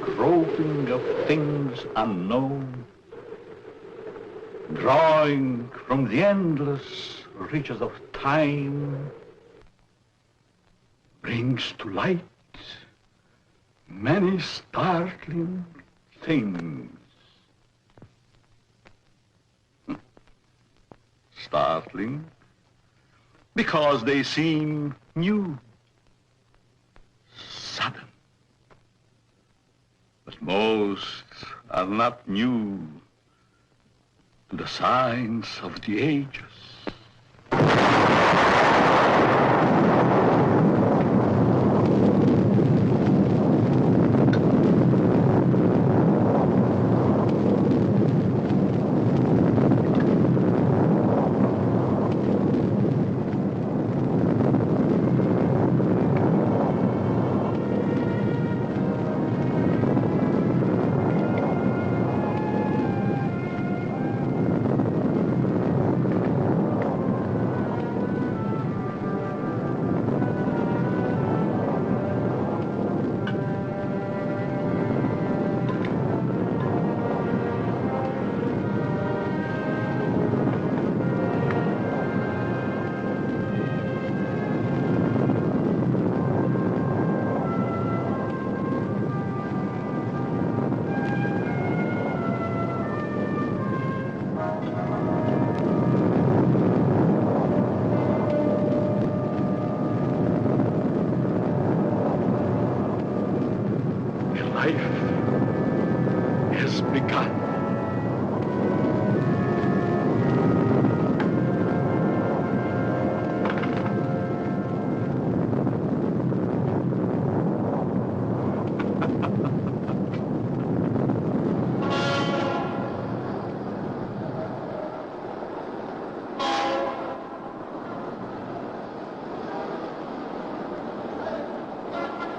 groping of things unknown, drawing from the endless reaches of time, brings to light many startling things. Startling because they seem new, sudden. But most are not new to the science of the ages.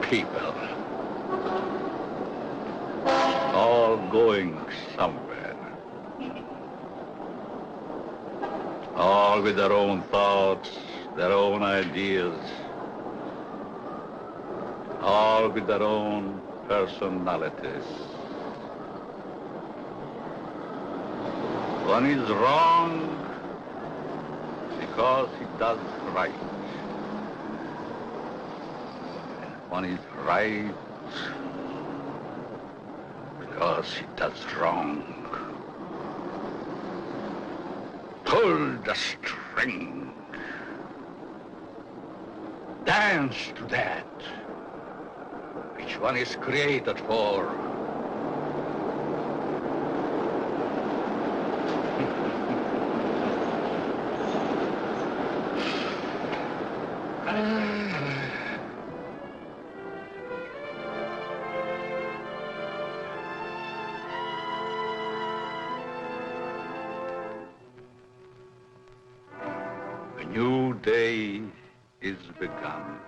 People, all going somewhere, all with their own thoughts, their own ideas, all with their own personalities. One is wrong because he does right. One is right because he does wrong. Pull the string. Dance to that which one is created for. Day is begun.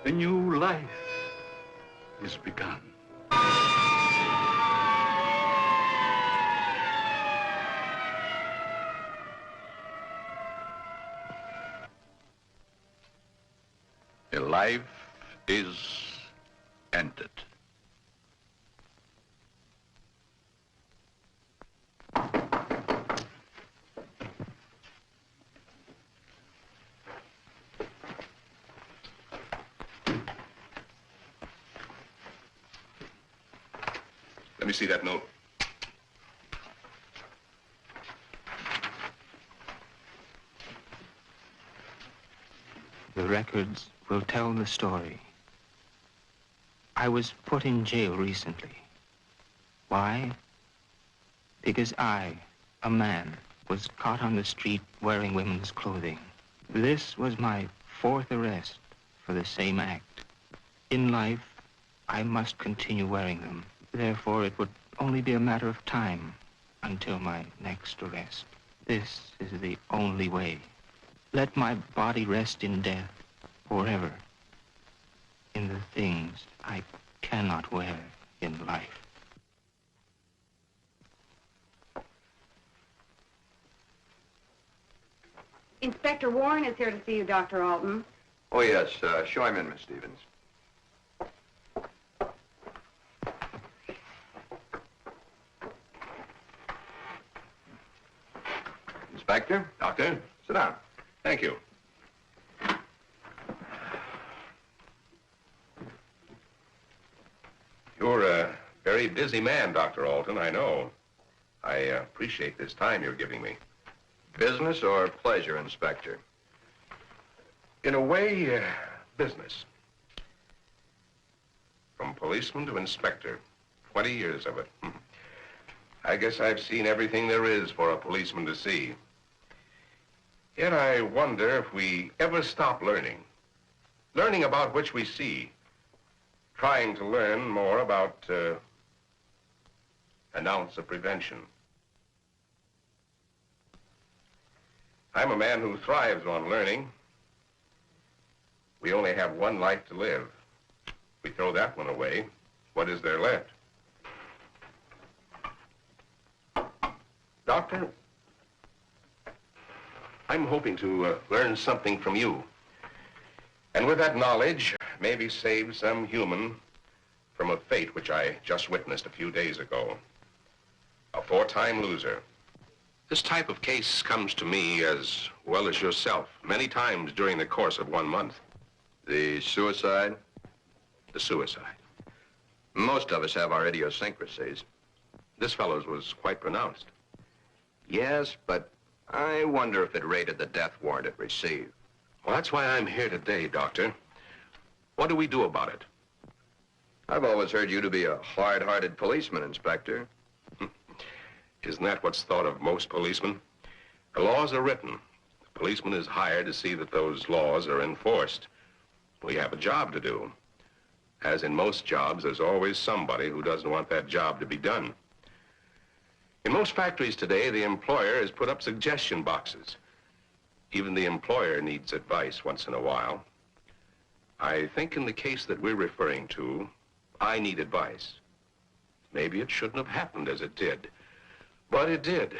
A new life is begun. A life is ended. Let me see that note. The records will tell the story. I was put in jail recently. Why? Because I, a man, was caught on the street wearing women's clothing. This was my 4th arrest for the same act. In life, I must continue wearing them. Therefore, it would only be a matter of time until my next arrest. This is the only way. Let my body rest in death forever in the things I cannot wear in life. Inspector Warren is here to see you, Dr. Alton. Oh, yes. Show him in, Miss Stevens. Inspector? Doctor? Sit down. Thank you. You're a very busy man, Dr. Alton, I know. I appreciate this time you're giving me. Business or pleasure, Inspector? In a way, business. From policeman to inspector, 20 years of it. I guess I've seen everything there is for a policeman to see. Yet I wonder if we ever stop learning. Learning about which we see. Trying to learn more about an ounce of prevention. I'm a man who thrives on learning. We only have one life to live. We throw that one away. What is there left? Doctor, I'm hoping to learn something from you. And with that knowledge, maybe save some human from a fate which I just witnessed a few days ago. A 4-time loser. This type of case comes to me as well as yourself many times during the course of 1 month. The suicide? The suicide. Most of us have our idiosyncrasies. This fellow's was quite pronounced. Yes, but I wonder if it rated the death warrant it received. Well, that's why I'm here today, Doctor. What do we do about it? I've always heard you to be a hard-hearted policeman, Inspector. Isn't that what's thought of most policemen? The laws are written. The policeman is hired to see that those laws are enforced. We have a job to do. As in most jobs, there's always somebody who doesn't want that job to be done. In most factories today, the employer has put up suggestion boxes. Even the employer needs advice once in a while. I think in the case that we're referring to, I need advice. Maybe it shouldn't have happened as it did. But it did.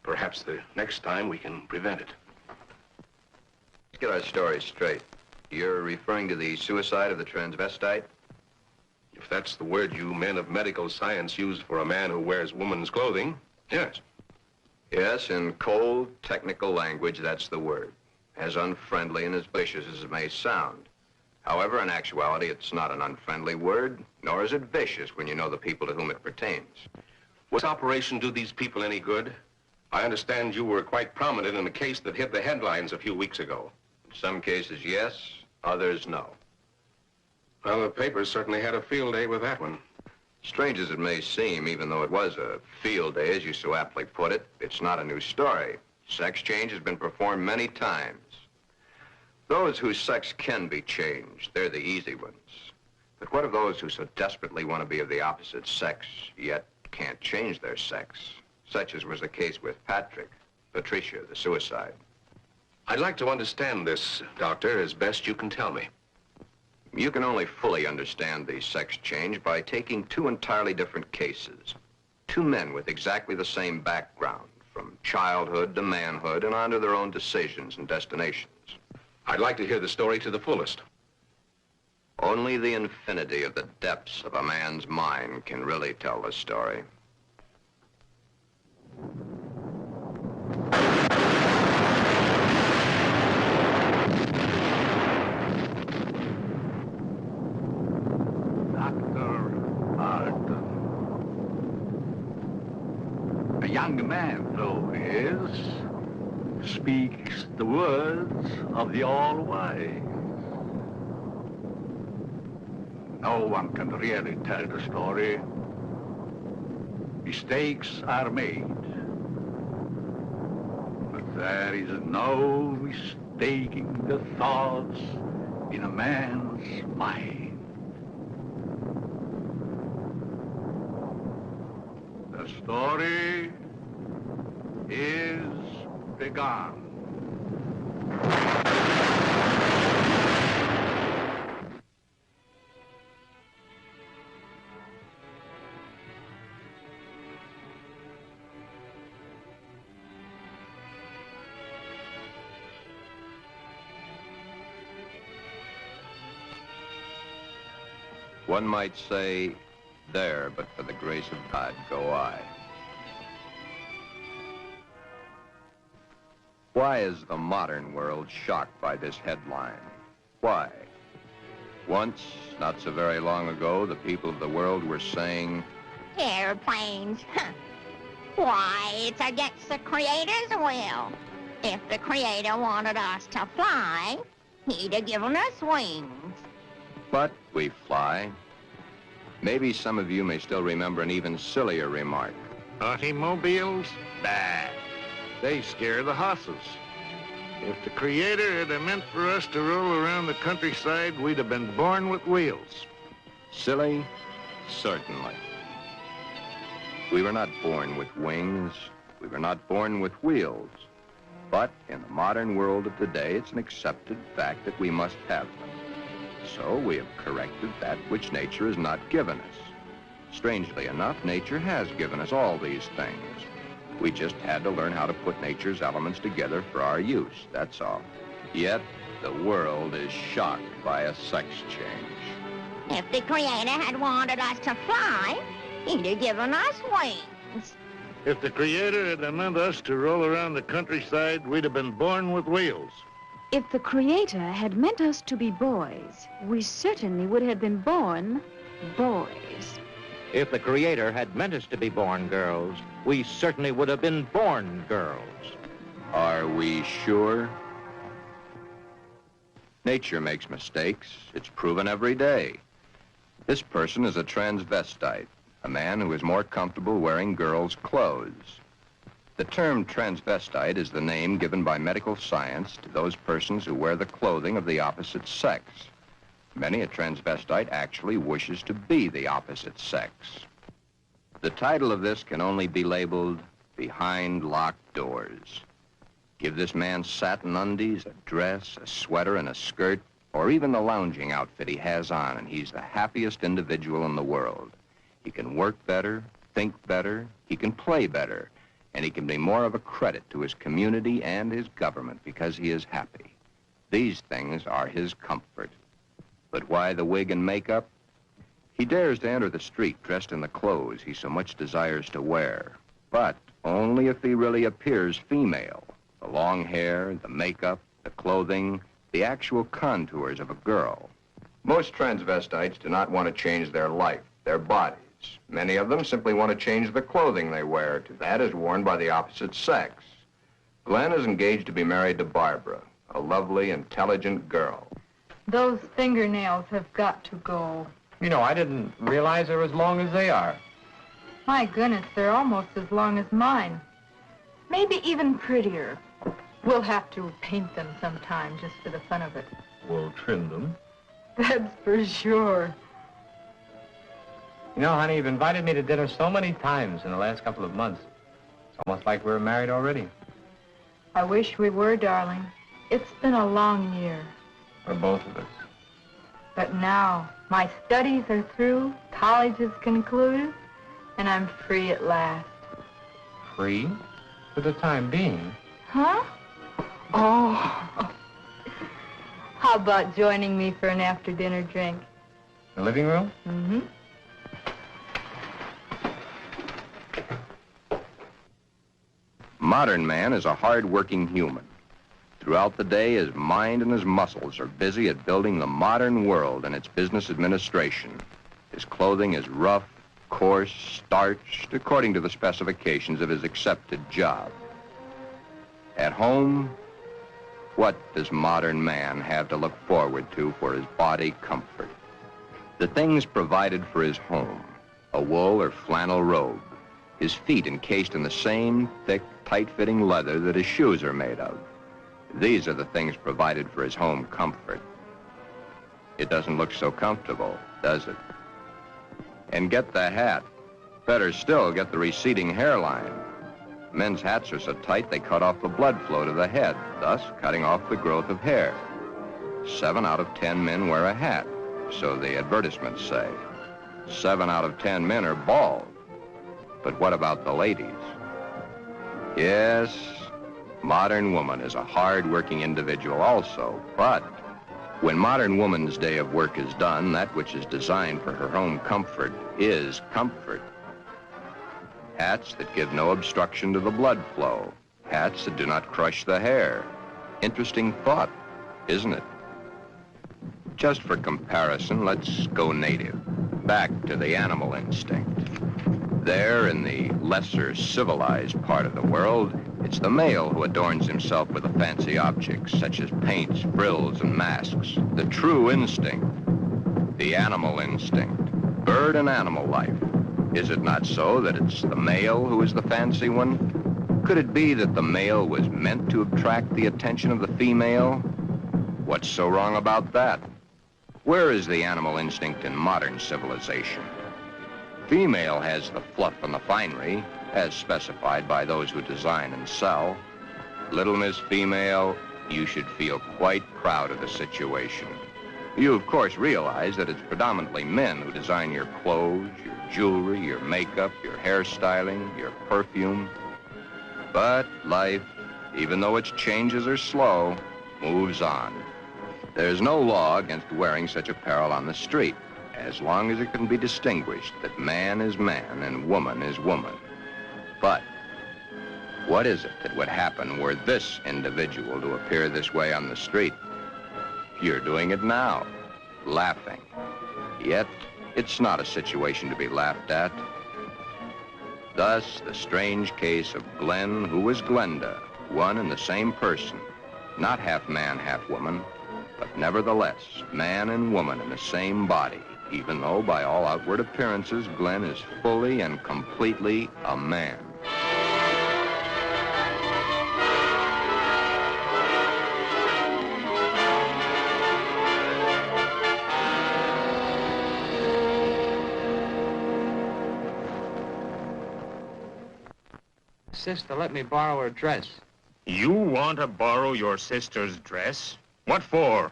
Perhaps the next time we can prevent it. Let's get our story straight. You're referring to the suicide of the transvestite? If that's the word you men of medical science use for a man who wears woman's clothing, yes. Yes, in cold, technical language, that's the word. As unfriendly and as vicious as it may sound. However, in actuality, it's not an unfriendly word, nor is it vicious when you know the people to whom it pertains. Was this operation do these people any good? I understand you were quite prominent in a case that hit the headlines a few weeks ago. In some cases, yes. Others, no. Well, the papers certainly had a field day with that one. Strange as it may seem, even though it was a field day, as you so aptly put it, it's not a new story. Sex change has been performed many times. Those whose sex can be changed, they're the easy ones. But what of those who so desperately want to be of the opposite sex, yet can't change their sex? Such as was the case with Patricia, the suicide. I'd like to understand this, Doctor, as best you can tell me. You can only fully understand the sex change by taking two entirely different cases. Two men with exactly the same background, from childhood to manhood and on to their own decisions and destinations. I'd like to hear the story to the fullest. Only the infinity of the depths of a man's mind can really tell the story. A young man, though he is, speaks the words of the All-Wise. No one can really tell the story. Mistakes are made. But there is no mistaking the thoughts in a man's mind. The story is begun. One might say, there, but for the grace of God, go I. Why is the modern world shocked by this headline? Why? Once, not so very long ago, the people of the world were saying, airplanes, huh. Why, it's against the Creator's will. If the Creator wanted us to fly, he'd have given us wings. but we fly. Maybe some of you may still remember an even sillier remark. Automobiles? Bah. They scare the horses. If the Creator had meant for us to roll around the countryside, we'd have been born with wheels. Silly? Certainly. We were not born with wings. We were not born with wheels. But in the modern world of today, it's an accepted fact that we must have them. So we have corrected that which nature has not given us. Strangely enough, nature has given us all these things. We just had to learn how to put nature's elements together for our use, that's all. Yet, the world is shocked by a sex change. If the Creator had wanted us to fly, he'd have given us wings. If the Creator had meant us to roll around the countryside, we'd have been born with wheels. If the Creator had meant us to be boys, we certainly would have been born boys. If the Creator had meant us to be born girls, we certainly would have been born girls. Are we sure? Nature makes mistakes. It's proven every day. This person is a transvestite, a man who is more comfortable wearing girls' clothes. The term transvestite is the name given by medical science to those persons who wear the clothing of the opposite sex. Many a transvestite actually wishes to be the opposite sex. The title of this can only be labeled Behind Locked Doors. Give this man satin undies, a dress, a sweater, and a skirt, or even the lounging outfit he has on, and he's the happiest individual in the world. He can work better, think better, he can play better, and he can be more of a credit to his community and his government because he is happy. These things are his comfort. But why the wig and makeup? He dares to enter the street dressed in the clothes he so much desires to wear, but only if he really appears female. The long hair, the makeup, the clothing, the actual contours of a girl. Most transvestites do not want to change their life, their bodies. Many of them simply want to change the clothing they wear to that is worn by the opposite sex. Glen is engaged to be married to Barbara, a lovely, intelligent girl. Those fingernails have got to go. You know, I didn't realize they're as long as they are. My goodness, they're almost as long as mine. Maybe even prettier. We'll have to paint them sometime just for the fun of it. We'll trim them. That's for sure. You know, honey, you've invited me to dinner so many times in the last couple of months. It's almost like we're married already. I wish we were, darling. It's been a long year. For both of us. But now, my studies are through, college is concluded, and I'm free at last. Free? For the time being. Huh? Oh. How about joining me for an after-dinner drink? The living room? Mm-hmm. Modern man is a hard-working human. Throughout the day, his mind and his muscles are busy at building the modern world and its business administration. His clothing is rough, coarse, starched, according to the specifications of his accepted job. At home, what does modern man have to look forward to for his body comfort? The things provided for his home, a wool or flannel robe, his feet encased in the same thick, tight-fitting leather that his shoes are made of. These are the things provided for his home comfort. It doesn't look so comfortable, does it? And get the hat. Better still, get the receding hairline. Men's hats are so tight they cut off the blood flow to the head, thus cutting off the growth of hair. 7 out of 10 men wear a hat, so the advertisements say. 7 out of 10 men are bald. But what about the ladies? Yes, modern woman is a hard-working individual also, but When modern woman's day of work is done, that which is designed for her home comfort is comfort. Hats that give no obstruction to the blood flow. Hats that do not crush the hair. Interesting thought, isn't it? Just for comparison, let's go native, back to the animal instinct. There, in the lesser civilized part of the world, it's the male who adorns himself with the fancy objects, such as paints, frills, and masks. The true instinct, the animal instinct, bird and animal life. Is it not so that it's the male who is the fancy one? Could it be that the male was meant to attract the attention of the female? What's so wrong about that? Where is the animal instinct in modern civilization? Female has the fluff and the finery, as specified by those who design and sell. Little Miss Female, you should feel quite proud of the situation. You, of course, realize that it's predominantly men who design your clothes, your jewelry, your makeup, your hairstyling, your perfume. But life, even though its changes are slow, moves on. There's no law against wearing such apparel on the street, as long as it can be distinguished that man is man and woman is woman. But what is it that would happen were this individual to appear this way on the street? You're doing it now, laughing. Yet, it's not a situation to be laughed at. Thus, the strange case of Glen, who was Glenda, one and the same person, not half man, half woman, but nevertheless, man and woman in the same body, even though by all outward appearances, Glen is fully and completely a man. Sister, let me borrow her dress. You want to borrow your sister's dress? What for?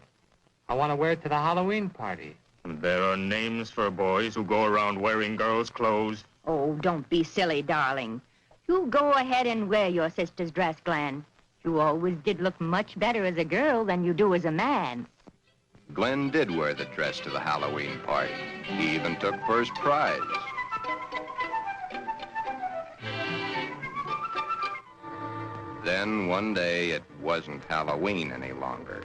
I want to wear it to the Halloween party. There are names for boys who go around wearing girls' clothes. Oh, don't be silly, darling. You go ahead and wear your sister's dress, Glen. You always did look much better as a girl than you do as a man. Glen did wear the dress to the Halloween party. He even took first prize. Then one day it wasn't Halloween any longer.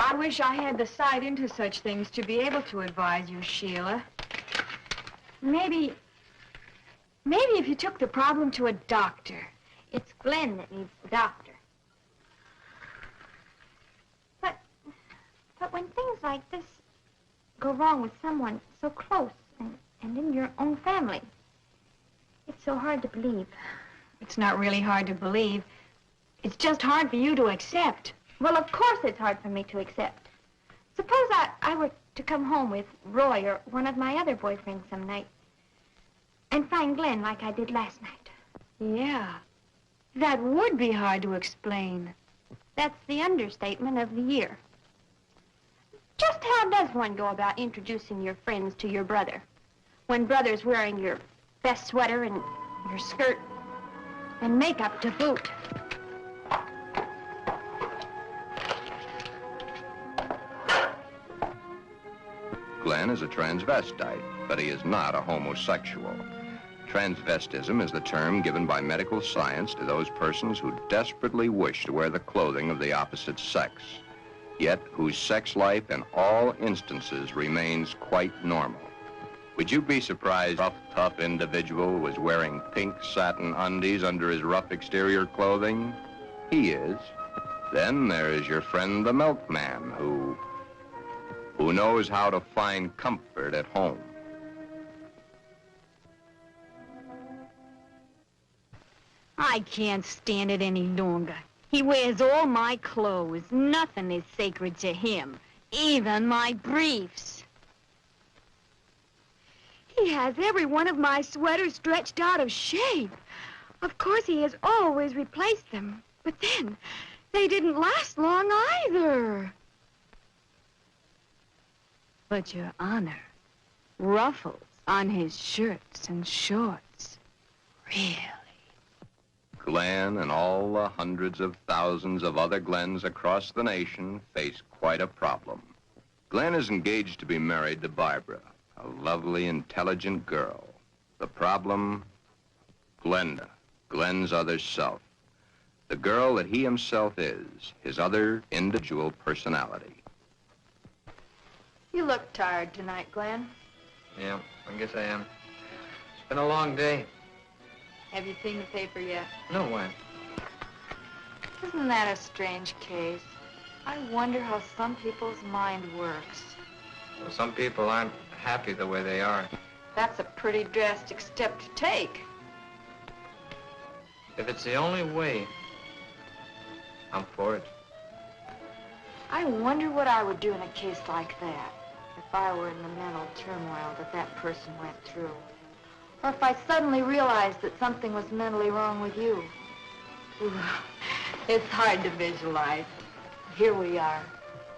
I wish I had the sight into such things to be able to advise you, Sheila. Maybe if you took the problem to a doctor. It's Glen that needs the doctor. But when things like this go wrong with someone so close and in your own family, it's so hard to believe. It's not really hard to believe. It's just hard for you to accept. Well, of course it's hard for me to accept. Suppose I were to come home with Roy or one of my other boyfriends some night and find Glen like I did last night. Yeah, that would be hard to explain. That's the understatement of the year. Just how does one go about introducing your friends to your brother when brother's wearing your best sweater and your skirt and makeup to boot? Glen is a transvestite, but he is not a homosexual. Transvestism is the term given by medical science to those persons who desperately wish to wear the clothing of the opposite sex, yet whose sex life in all instances remains quite normal. Would you be surprised if a tough individual was wearing pink satin undies under his rough exterior clothing? He is. Then there is your friend the milkman who knows how to find comfort at home. I can't stand it any longer. He wears all my clothes. Nothing is sacred to him, even my briefs. He has every one of my sweaters stretched out of shape. Of course, he has always replaced them. But then, they didn't last long either. But, Your Honor, ruffles on his shirts and shorts. Really? Glen and all the hundreds of thousands of other Glens across the nation face quite a problem. Glen is engaged to be married to Barbara, a lovely, intelligent girl. The problem? Glenda, Glen's other self. The girl that he himself is, his other individual personality. You look tired tonight, Glen. Yeah, I guess I am. It's been a long day. Have you seen the paper yet? No, why? Isn't that a strange case? I wonder how some people's mind works. Well, some people aren't happy the way they are. That's a pretty drastic step to take. If it's the only way, I'm for it. I wonder what I would do in a case like that if I were in the mental turmoil that that person went through. Or if I suddenly realized that something was mentally wrong with you. Ooh, it's hard to visualize. Here we are,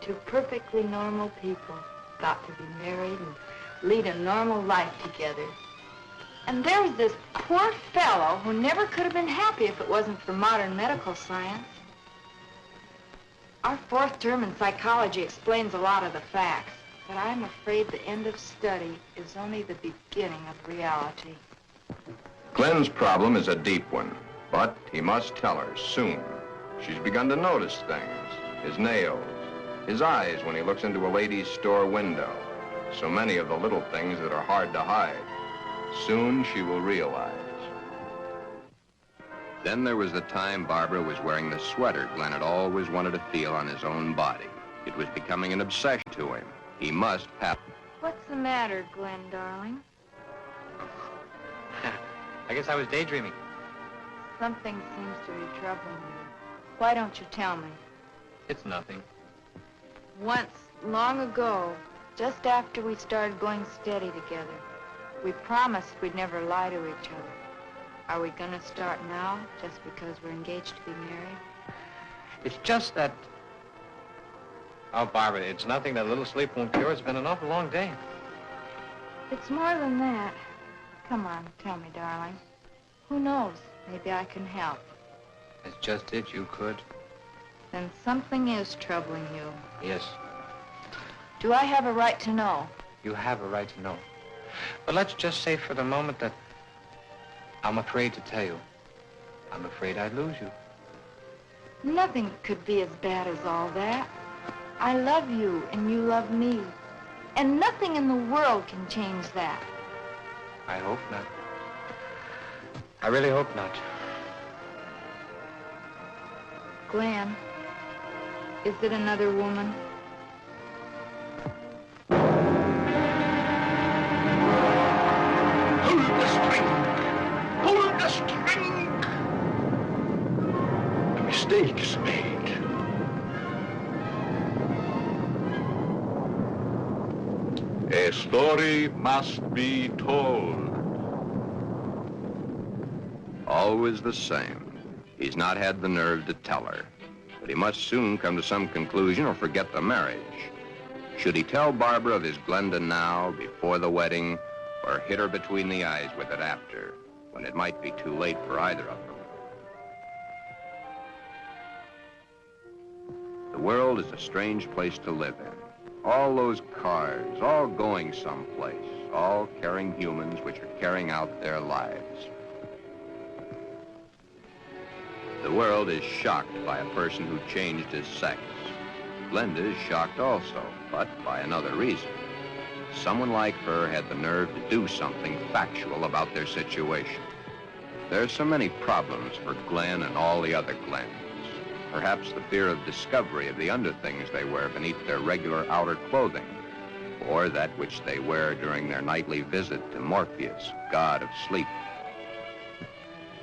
two perfectly normal people, got to be married and lead a normal life together. And there's this poor fellow who never could have been happy if it wasn't for modern medical science. Our fourth term in psychology explains a lot of the facts, but I'm afraid the end of study is only the beginning of reality. Glen's problem is a deep one, but he must tell her soon. She's begun to notice things. His nails, his eyes when he looks into a ladies' store window. So many of the little things that are hard to hide. Soon she will realize. Then there was the time Barbara was wearing the sweater Glen had always wanted to feel on his own body. It was becoming an obsession to him. He must have it. What's the matter, Glen, darling? I guess I was daydreaming. Something seems to be troubling you. Why don't you tell me? It's nothing. Once, long ago, just after we started going steady together, we promised we'd never lie to each other. Are we gonna start now, just because we're engaged to be married? It's just that... Oh, Barbara, it's nothing that a little sleep won't cure. It's been an awful long day. It's more than that. Come on, tell me, darling. Who knows? Maybe I can help. That's just it. You could. Then something is troubling you. Yes. Do I have a right to know? You have a right to know. But let's just say for the moment that I'm afraid to tell you. I'm afraid I'd lose you. Nothing could be as bad as all that. I love you, and you love me. And nothing in the world can change that. I hope not. I really hope not. Glen, is it another woman? Hold the string! Hold the string! A mistake is made. A story must be told. Always the same. He's not had the nerve to tell her. But he must soon come to some conclusion or forget the marriage. Should he tell Barbara of his Glenda now, before the wedding, or hit her between the eyes with it after, when it might be too late for either of them? The world is a strange place to live in. All those cars, all going someplace, all carrying humans which are carrying out their lives. The world is shocked by a person who changed his sex. Glenda is shocked also, but by another reason. Someone like her had the nerve to do something factual about their situation. There are so many problems for Glen and all the other Glens. Perhaps the fear of discovery of the underthings they wear beneath their regular outer clothing, or that which they wear during their nightly visit to Morpheus, god of sleep.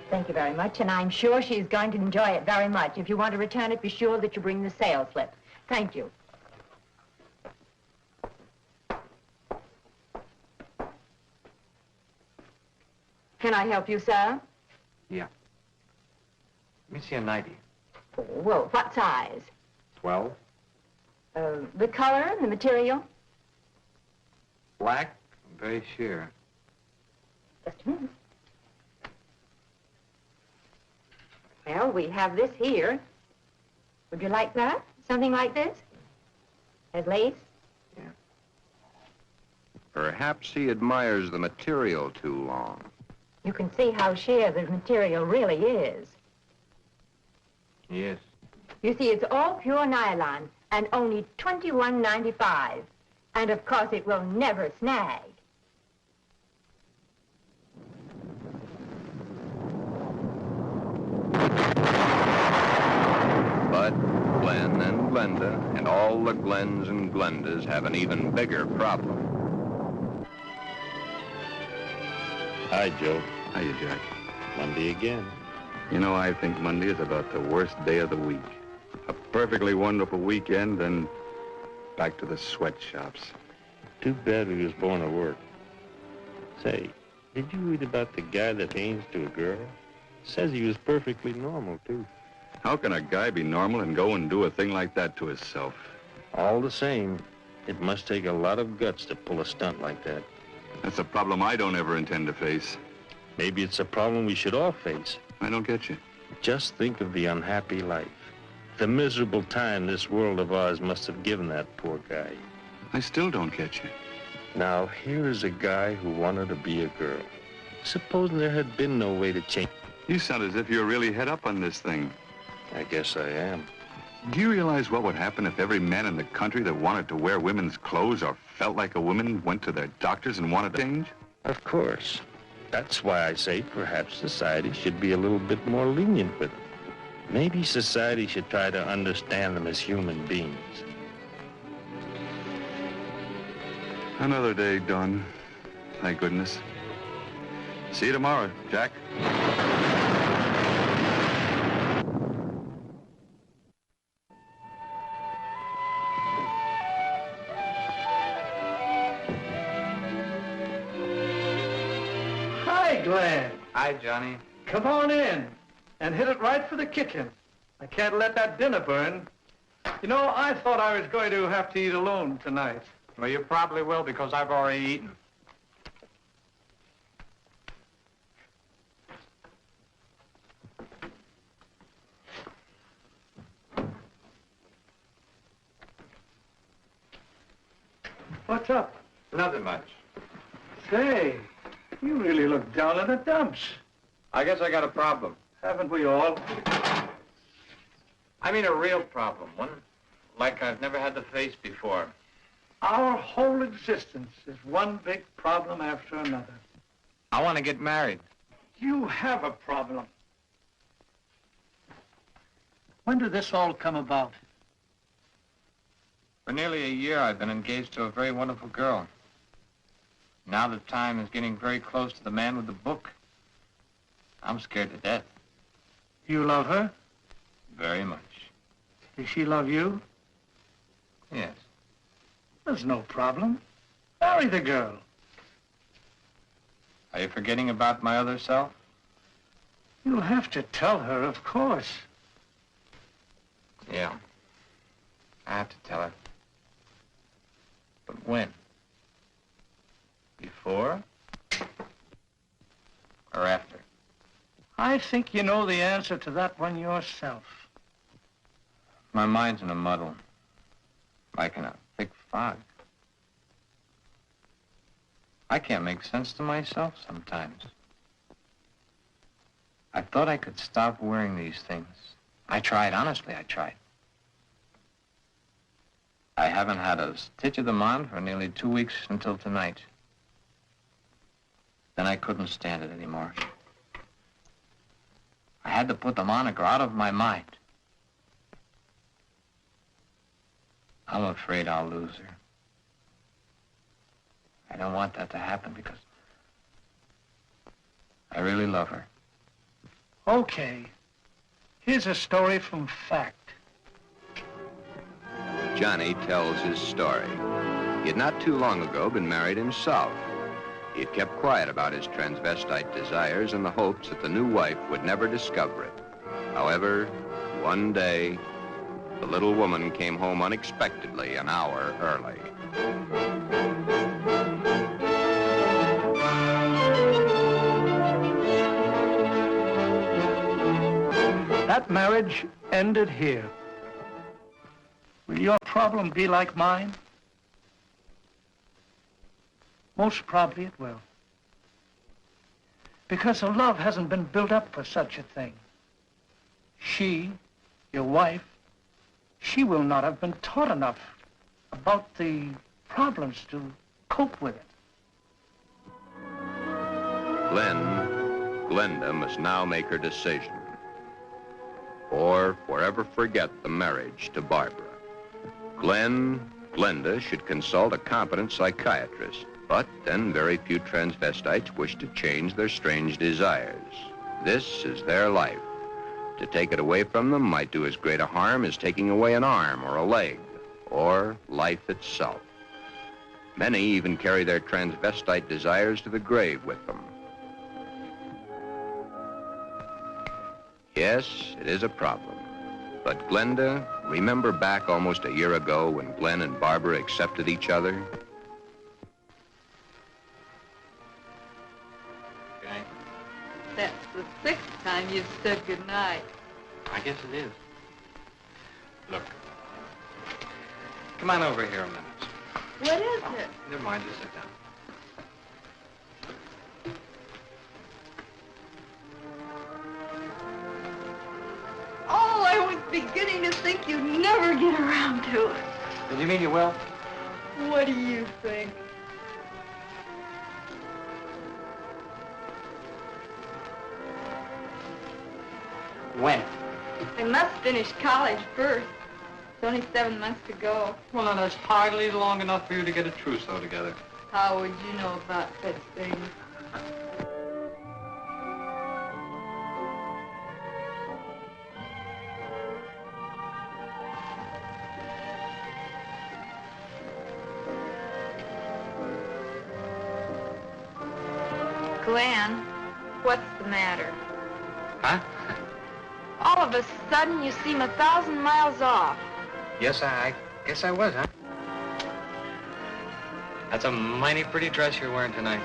Thank you very much, and I'm sure she's going to enjoy it very much. If you want to return it, be sure that you bring the sales slip. Thank you. Can I help you, sir? Yeah. Let me see a 90. Well, what size? 12. The color and the material? Black, I'm very sure. Just a minute. Well, we have this here. Would you like that? Something like this? Has lace? Yeah. Perhaps he admires the material too long. You can see how sheer the material really is. Yes. You see, it's all pure nylon and only $21.95. And, of course, it will never snag. But Glen and Glenda and all the Glens and Glendas have an even bigger problem. Hi, Joe. Hiya, Jack. Monday again. You know, I think Monday is about the worst day of the week. A perfectly wonderful weekend, then back to the sweatshops. Too bad we was born to work. Say, did you read about the guy that changed to a girl? Says he was perfectly normal, too. How can a guy be normal and go and do a thing like that to himself? All the same, it must take a lot of guts to pull a stunt like that. That's a problem I don't ever intend to face. Maybe it's a problem we should all face. I don't get you. Just think of the unhappy life. The miserable time this world of ours must have given that poor guy. I still don't get you. Now, here is a guy who wanted to be a girl. Supposing there had been no way to change. You sound as if you're really head up on this thing. I guess I am. Do you realize what would happen if every man in the country that wanted to wear women's clothes or felt like a woman went to their doctors and wanted to change? Of course. That's why I say perhaps society should be a little bit more lenient with them. Maybe society should try to understand them as human beings. Another day done. Thank goodness. See you tomorrow, Jack. Hi, Glen. Hi, Johnny. Come on in and hit it right for the kitchen. I can't let that dinner burn. You know, I thought I was going to have to eat alone tonight. Well, you probably will because I've already eaten. What's up? Nothing much. Say, you really look down in the dumps. I guess I got a problem. Haven't we all? I mean a real problem, one like I've never had to face before. Our whole existence is one big problem after another. I want to get married. You have a problem. When did this all come about? For nearly a year, I've been engaged to a very wonderful girl. Now the time is getting very close to the man with the book. I'm scared to death. You love her? Very much. Does she love you? Yes. There's no problem. Marry the girl. Are you forgetting about my other self? You'll have to tell her, of course. Yeah. I have to tell her. But when? Before? Or after? I think you know the answer to that one yourself. My mind's in a muddle. Like in a thick fog. I can't make sense to myself sometimes. I thought I could stop wearing these things. I tried, honestly, I tried. I haven't had a stitch of them on for nearly 2 weeks until tonight. Then I couldn't stand it anymore. I had to put them on or go out of my mind. I'm afraid I'll lose her. I don't want that to happen because I really love her. Okay. Here's a story from fact. Johnny tells his story. He had not too long ago been married himself. He had kept quiet about his transvestite desires in the hopes that the new wife would never discover it. However, one day, the little woman came home unexpectedly an hour early. That marriage ended here. Will your problem be like mine? Most probably it will. Because the love hasn't been built up for such a thing. She, your wife, she will not have been taught enough about the problems to cope with it. Glenda must now make her decision, or forever forget the marriage to Barbara. Glenda should consult a competent psychiatrist, but then very few transvestites wish to change their strange desires. This is their life. To take it away from them might do as great a harm as taking away an arm or a leg, or life itself. Many even carry their transvestite desires to the grave with them. Yes, it is a problem. But Glenda, remember back almost a year ago when Glen and Barbara accepted each other? Okay. That's the sixth time you've said goodnight. I guess it is. Look. Come on over here a minute. What is it? Never mind, just sit down. Oh, I was beginning to think you'd never get around to it. Did you mean you will? What do you think? When? I must finish college first. It's only 7 months to go. Well, now, that's hardly long enough for you to get a trousseau together. How would you know about such things? Glen, what's the matter? Huh? All of a sudden, you seem 1,000 miles off. Yes, I guess I was, huh? That's a mighty pretty dress you're wearing tonight.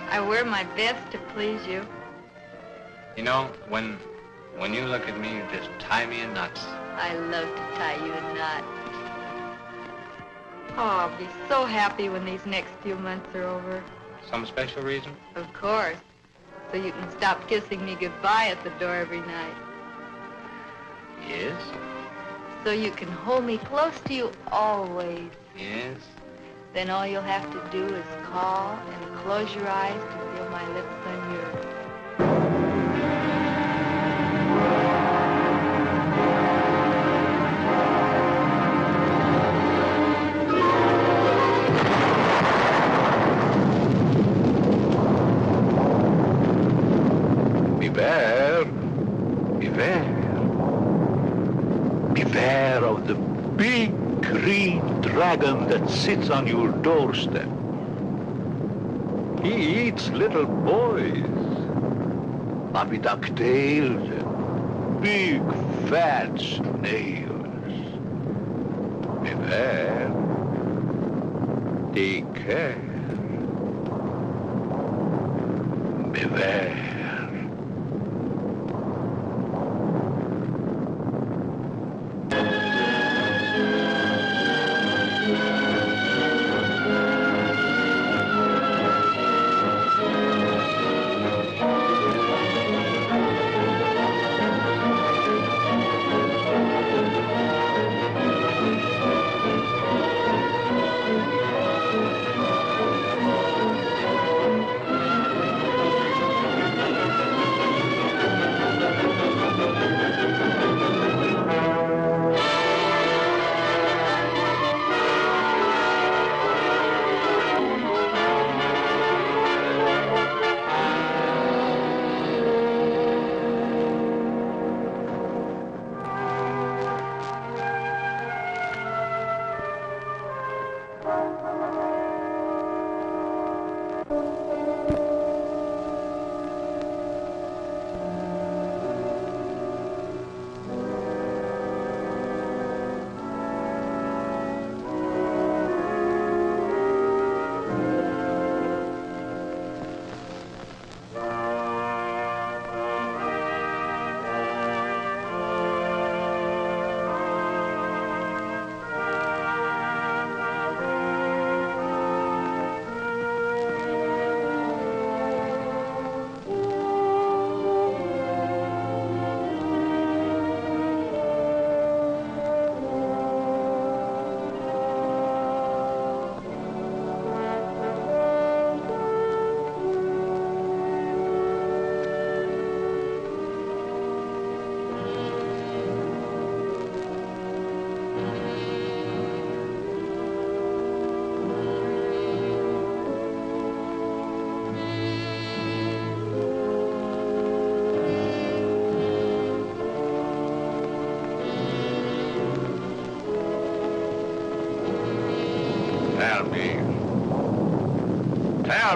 I wear my best to please you. You know, when you look at me, you just tie me in knots. I love to tie you in knots. Oh, I'll be so happy when these next few months are over. Some special reason? Of course. So you can stop kissing me goodbye at the door every night. Yes. So you can hold me close to you always. Yes. Then all you'll have to do is call and close your eyes to feel my lips on yours. Beware, beware, beware of the big green dragon that sits on your doorstep. He eats little boys, puppy ducktails, and big fat snails. Beware, take care, beware.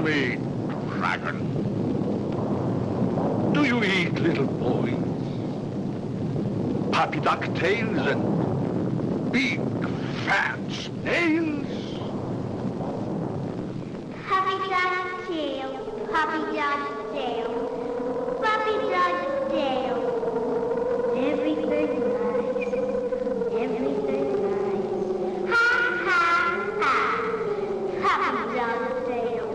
me, dragon. Do you eat little boys? Puppy ducktails and big fat snails? Puppy ducktail, puppy ducktail, puppy ducktail. Everything nice, everything nice. Ha, ha, ha, puppy ducktail.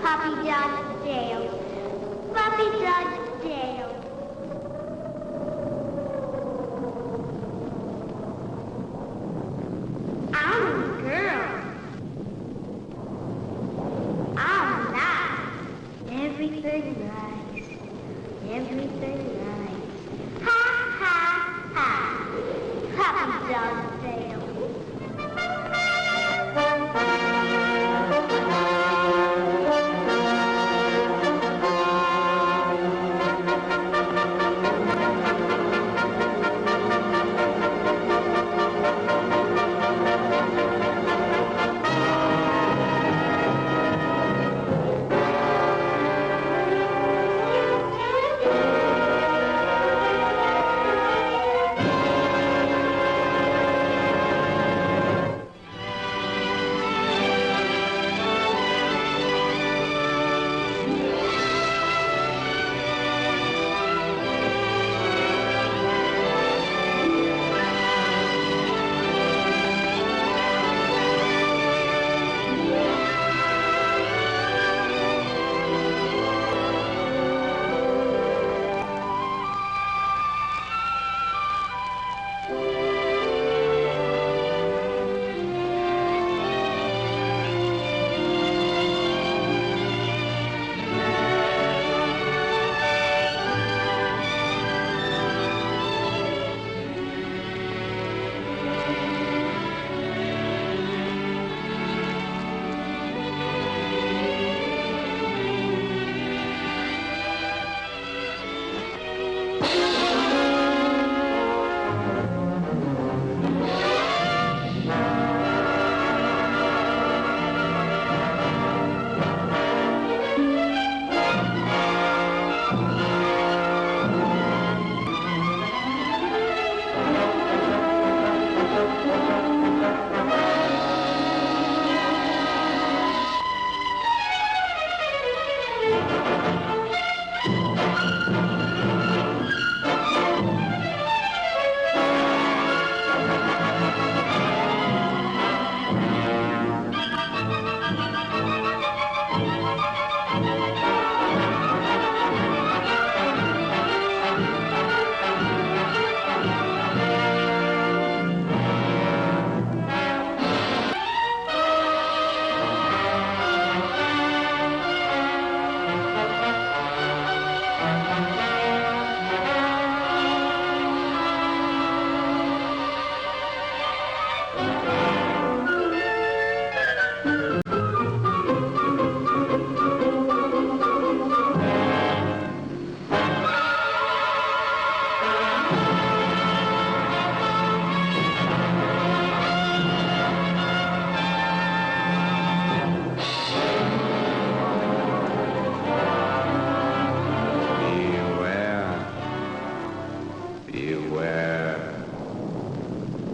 Puppy dog's tail. Puppy dog's tail. I'm a girl. I'm not. Everything nice. Everything nice. Ha, ha, ha. Puppy dog's tail.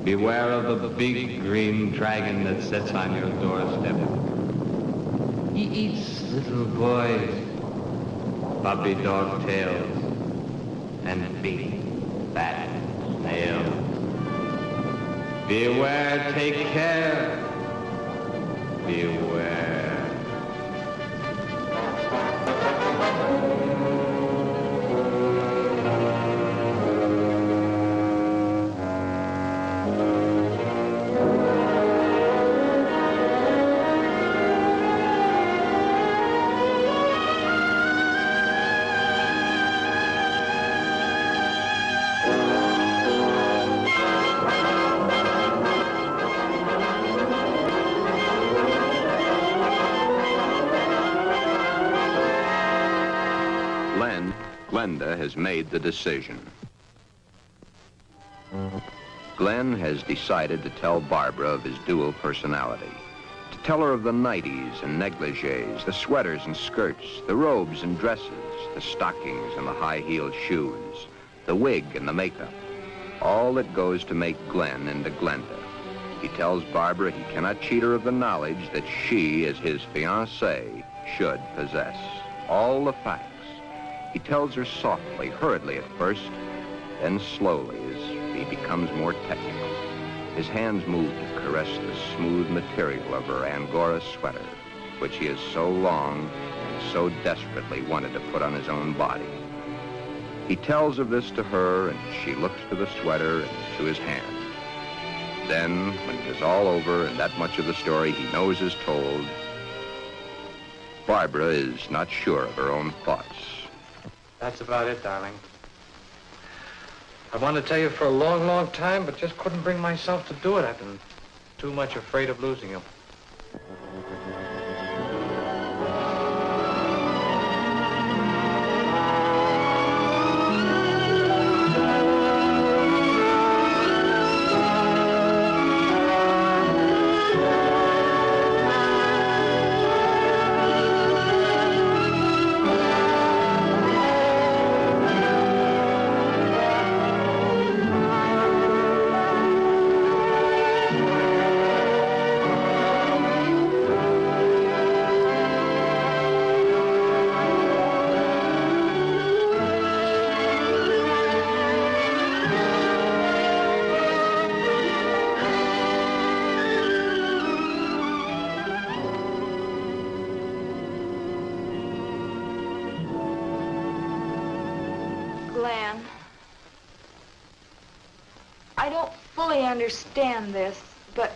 Beware of the big green dragon that sits on your doorstep. He eats little boys, puppy dog tails, and big fat snails. Beware, take care. Beware. Glenda has made the decision. Glen has decided to tell Barbara of his dual personality. To tell her of the nighties and negligees, the sweaters and skirts, the robes and dresses, the stockings and the high-heeled shoes, the wig and the makeup. All that goes to make Glen into Glenda. He tells Barbara he cannot cheat her of the knowledge that she, as his fiancée, should possess. All the facts. He tells her softly, hurriedly at first, then slowly as he becomes more technical. His hands move to caress the smooth material of her Angora sweater. which he has so long and so desperately wanted to put on his own body. He tells of this to her, and she looks to the sweater and to his hand. Then, when it is all over and that much of the story he knows is told, Barbara is not sure of her own thoughts. That's about it, darling. I wanted to tell you for a long, long time, but just couldn't bring myself to do it. I've been too much afraid of losing you. Glen, I don't fully understand this, but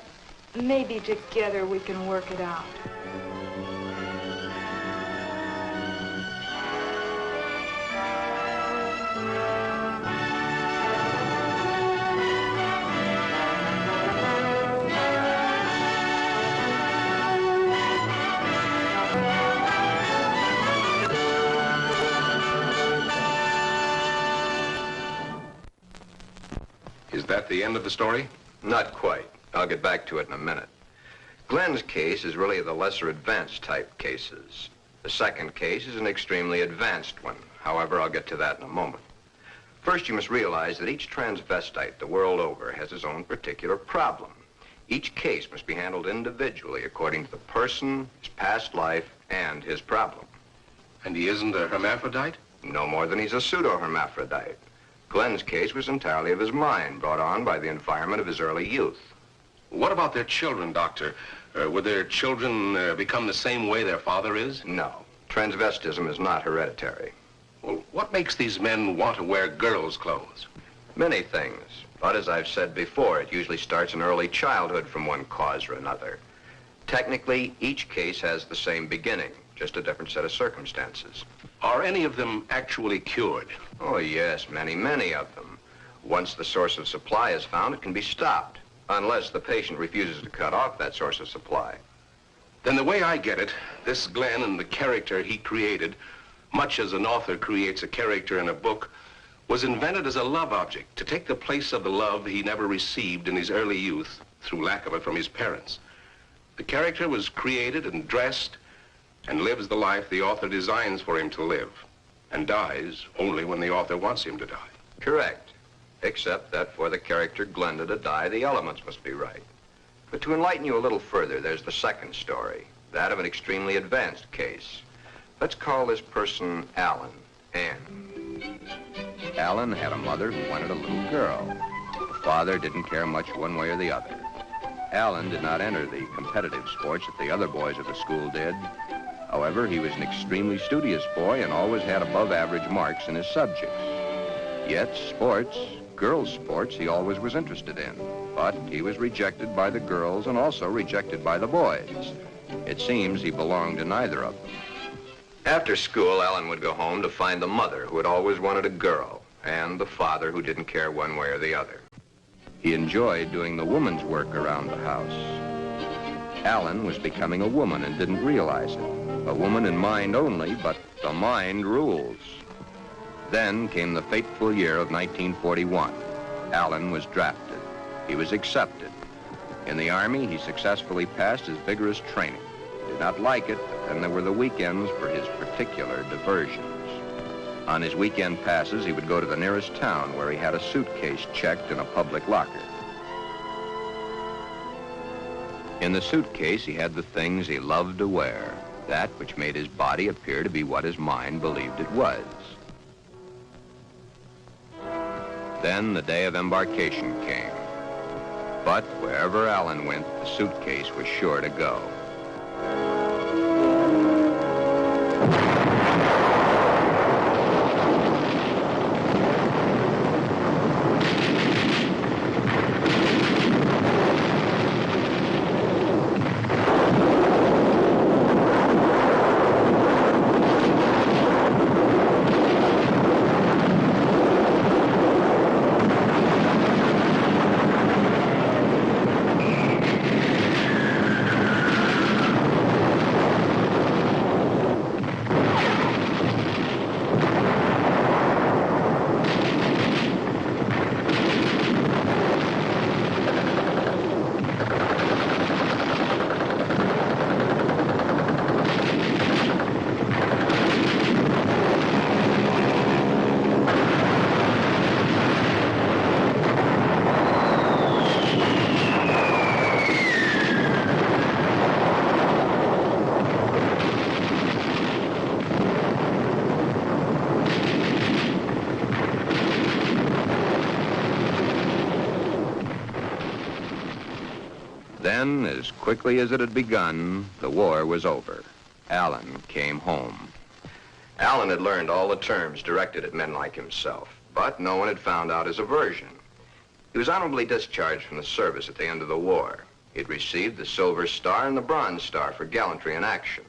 maybe together we can work it out. Is that the end of the story? Not quite. I'll get back to it in a minute. Glen's case is really the lesser advanced type cases. The second case is an extremely advanced one. However, I'll get to that in a moment. First, you must realize that each transvestite the world over has his own particular problem. Each case must be handled individually according to the person, his past life, and his problem. And he isn't a hermaphrodite? No more than he's a pseudo-hermaphrodite. Glen's case was entirely of his mind, brought on by the environment of his early youth. What about their children, Doctor? Would their children become the same way their father is? No. Transvestism is not hereditary. Well, what makes these men want to wear girls' clothes? Many things. But as I've said before, it usually starts in early childhood from one cause or another. Technically, each case has the same beginning, just a different set of circumstances. Are any of them actually cured? Oh, yes, many, many of them. Once the source of supply is found, it can be stopped, unless the patient refuses to cut off that source of supply. Then the way I get it, this Glen and the character he created, much as an author creates a character in a book, was invented as a love object to take the place of the love he never received in his early youth through lack of it from his parents. The character was created and dressed and lives the life the author designs for him to live, and dies only when the author wants him to die. Correct. Except that for the character Glenda to die, the elements must be right. But to enlighten you a little further, there's the second story, that of an extremely advanced case. Let's call this person Alan, Ann. Alan had a mother who wanted a little girl. The father didn't care much one way or the other. Alan did not enter the competitive sports that the other boys at the school did. However, he was an extremely studious boy and always had above-average marks in his subjects. Yet sports, girls' sports, he always was interested in. But he was rejected by the girls and also rejected by the boys. It seems he belonged to neither of them. After school, Alan would go home to find the mother who had always wanted a girl and the father who didn't care one way or the other. He enjoyed doing the woman's work around the house. Alan was becoming a woman and didn't realize it. A woman in mind only, but the mind rules. Then came the fateful year of 1941. Alan was drafted. He was accepted. In the Army, he successfully passed his vigorous training. He did not like it, but then there were the weekends for his particular diversions. On his weekend passes, he would go to the nearest town where he had a suitcase checked in a public locker. In the suitcase, he had the things he loved to wear, that which made his body appear to be what his mind believed it was. Then the day of embarkation came. But wherever Alan went, the suitcase was sure to go. As quickly as it had begun, the war was over. Alan came home. Alan had learned all the terms directed at men like himself, but no one had found out his aversion. He was honorably discharged from the service at the end of the war. He'd received the Silver Star and the Bronze Star for gallantry in action.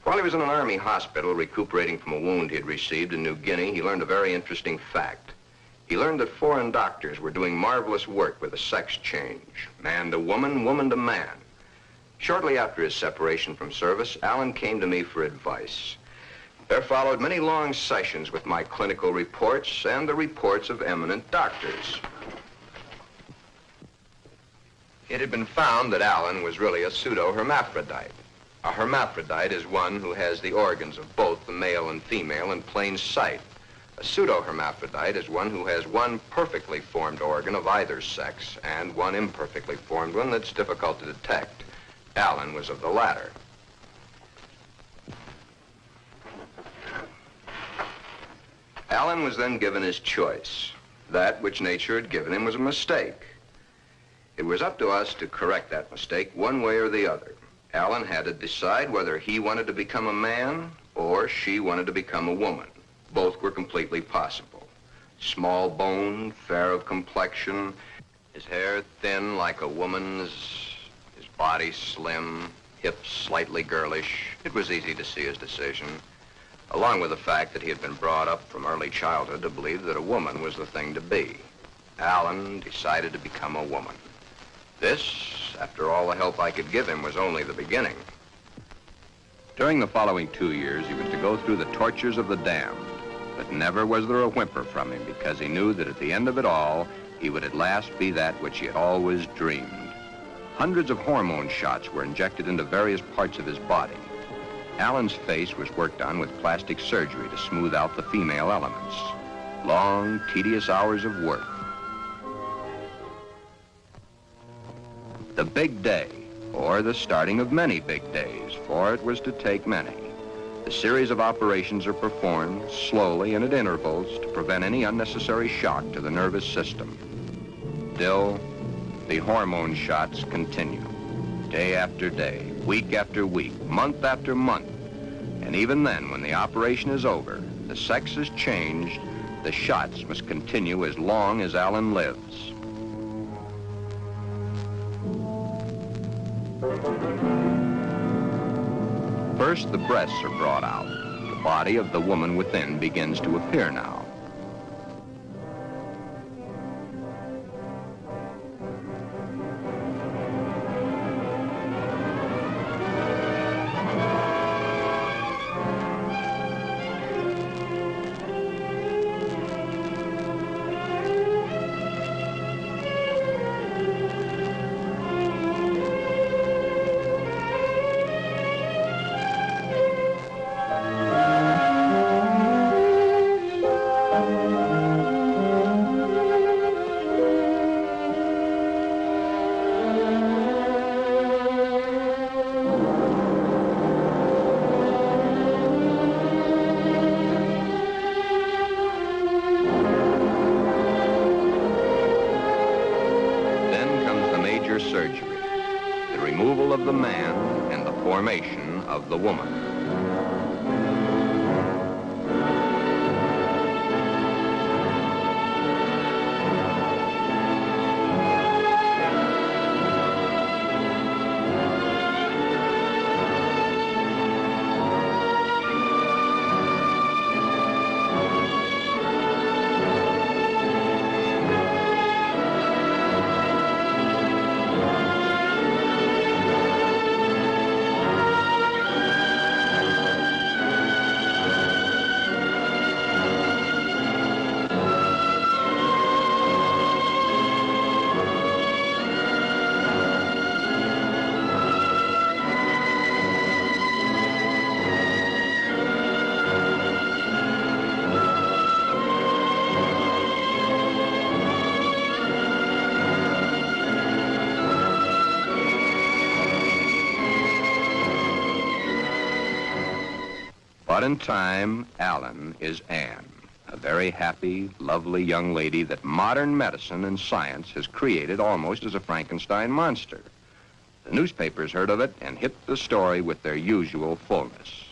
While he was in an army hospital recuperating from a wound he had received in New Guinea, he learned a very interesting fact. He learned that foreign doctors were doing marvelous work with a sex change, man to woman, woman to man. Shortly after his separation from service, Alan came to me for advice. There followed many long sessions with my clinical reports and the reports of eminent doctors. It had been found that Alan was really a pseudo-hermaphrodite. A hermaphrodite is one who has the organs of both the male and female in plain sight. A pseudo-hermaphrodite is one who has one perfectly formed organ of either sex and one imperfectly formed one that's difficult to detect. Alan was of the latter. Alan was then given his choice. That which nature had given him was a mistake. It was up to us to correct that mistake one way or the other. Alan had to decide whether he wanted to become a man or she wanted to become a woman. Both were completely possible. Small boned, fair of complexion, his hair thin like a woman's, his body slim, hips slightly girlish. It was easy to see his decision, along with the fact that he had been brought up from early childhood to believe that a woman was the thing to be. Alan decided to become a woman. This, after all the help I could give him, was only the beginning. During the following 2 years, he was to go through the tortures of the damned, but never was there a whimper from him because he knew that at the end of it all, he would at last be that which he had always dreamed. Hundreds of hormone shots were injected into various parts of his body. Alan's face was worked on with plastic surgery to smooth out the female elements. Long, tedious hours of work. The big day, or the starting of many big days, for it was to take many. The series of operations are performed slowly and at intervals to prevent any unnecessary shock to the nervous system. Still, the hormone shots continue, day after day, week after week, month after month. And even then, when the operation is over, the sex is changed, the shots must continue as long as Alan lives. First, the breasts are brought out. The body of the woman within begins to appear now. Surgery, the removal of the man and the formation of the woman. But in time, Alan is Anne, a very happy, lovely young lady that modern medicine and science has created almost as a Frankenstein monster. The newspapers heard of it and hit the story with their usual fullness.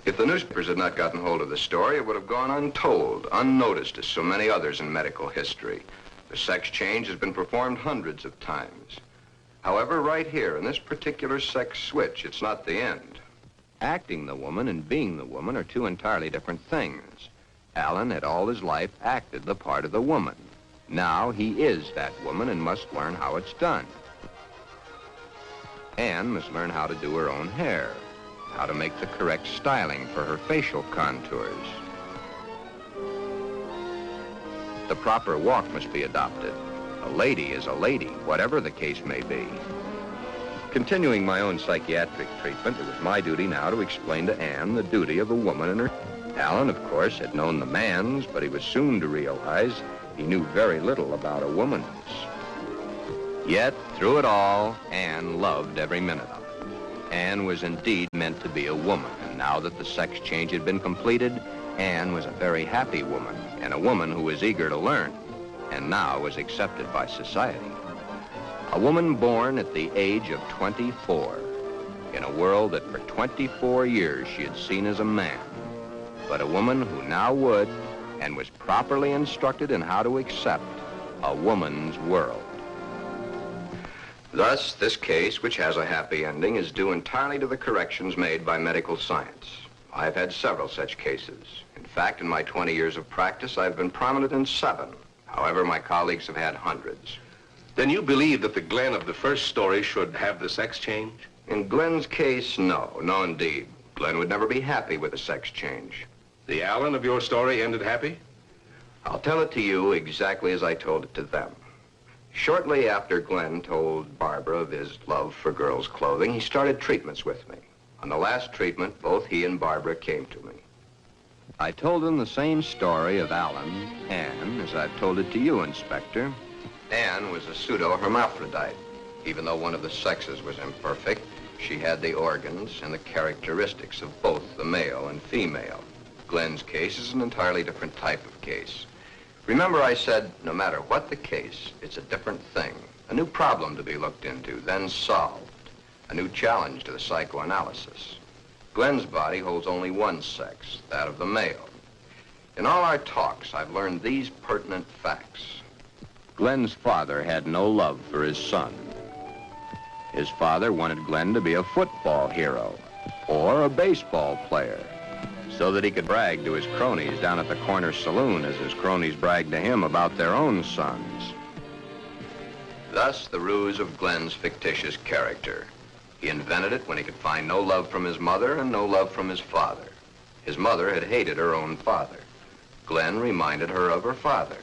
If the newspapers had not gotten hold of the story, it would have gone untold, unnoticed as so many others in medical history. The sex change has been performed hundreds of times. However, right here, in this particular sex switch, it's not the end. Acting the woman and being the woman are two entirely different things. Alan had all his life acted the part of the woman. Now he is that woman and must learn how it's done. Anne must learn how to do her own hair, how to make the correct styling for her facial contours. The proper walk must be adopted. A lady is a lady, whatever the case may be. Continuing my own psychiatric treatment, it was my duty now to explain to Anne the duty of a woman and her. Alan, of course, had known the man's, but he was soon to realize he knew very little about a woman's. Yet, through it all, Anne loved every minute of it. Anne was indeed meant to be a woman, and now that the sex change had been completed, Anne was a very happy woman, and a woman who was eager to learn, and now was accepted by society. A woman born at the age of 24, in a world that for 24 years she had seen as a man, but a woman who now would, and was properly instructed in how to accept, a woman's world. Thus, this case, which has a happy ending, is due entirely to the corrections made by medical science. I've had several such cases. In fact, in my 20 years of practice, I've been prominent in 7. However, my colleagues have had hundreds. Then you believe that the Glen of the first story should have the sex change? In Glen's case, no. No, indeed. Glen would never be happy with a sex change. The Alan of your story ended happy? I'll tell it to you exactly as I told it to them. Shortly after Glen told Barbara of his love for girls' clothing, he started treatments with me. On the last treatment, both he and Barbara came to me. I told them the same story of Alan, Anne, as I've told it to you, Inspector. Anne was a pseudo-hermaphrodite. Even though one of the sexes was imperfect, she had the organs and the characteristics of both the male and female. Glen's case is an entirely different type of case. Remember I said, no matter what the case, it's a different thing. A new problem to be looked into, then solved. A new challenge to the psychoanalysis. Glen's body holds only one sex, that of the male. In all our talks, I've learned these pertinent facts. Glen's father had no love for his son. His father wanted Glen to be a football hero or a baseball player, so that he could brag to his cronies down at the corner saloon as his cronies bragged to him about their own sons. Thus, the ruse of Glen's fictitious character. He invented it when he could find no love from his mother and no love from his father. His mother had hated her own father. Glen reminded her of her father.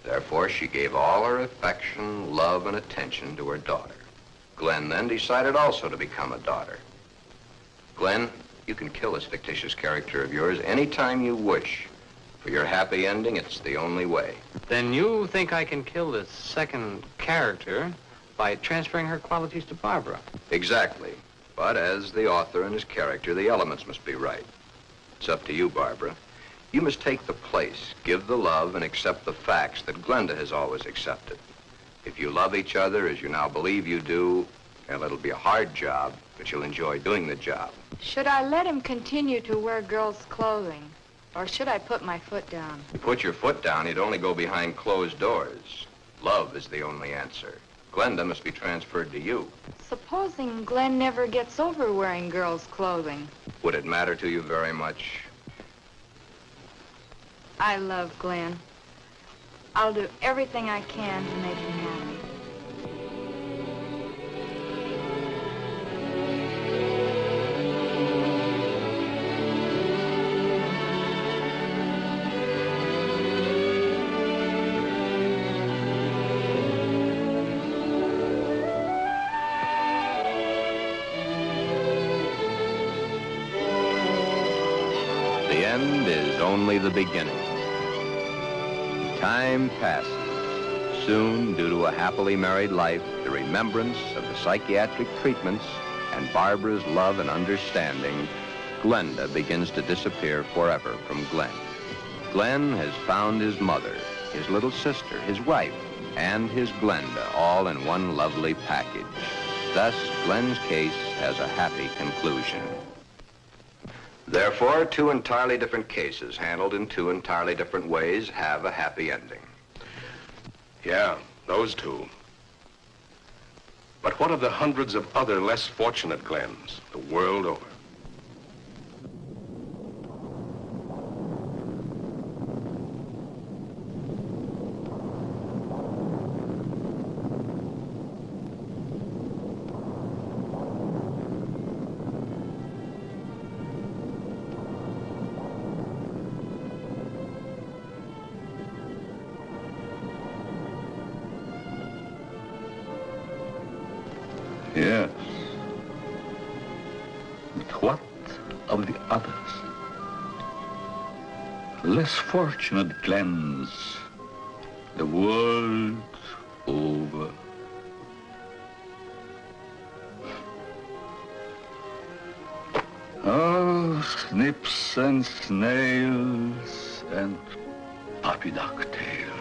Therefore, she gave all her affection, love, and attention to her daughter. Glen then decided also to become a daughter. Glen, you can kill this fictitious character of yours anytime you wish. For your happy ending, it's the only way. Then you think I can kill this second character by transferring her qualities to Barbara? Exactly. But as the author and his character, the elements must be right. It's up to you, Barbara. You must take the place, give the love, and accept the facts that Glenda has always accepted. If you love each other as you now believe you do, well, it'll be a hard job, but you'll enjoy doing the job. Should I let him continue to wear girls' clothing? Or should I put my foot down? If you put your foot down, you'd only go behind closed doors. Love is the only answer. Glenda must be transferred to you. Supposing Glen never gets over wearing girls' clothing. Would it matter to you very much? I love Glen. I'll do everything I can to make him happy. The end is only the beginning. Time passes. Soon, due to a happily married life, the remembrance of the psychiatric treatments, and Barbara's love and understanding, Glenda begins to disappear forever from Glen. Glen has found his mother, his little sister, his wife, and his Glenda all in one lovely package. Thus, Glen's case has a happy conclusion. Therefore, two entirely different cases, handled in two entirely different ways, have a happy ending. Yeah, those two. But what of the hundreds of other less fortunate Glens the world over? Yes. But what of the others? Less fortunate Glens the world over. Oh, snips and snails and puppy ducktails.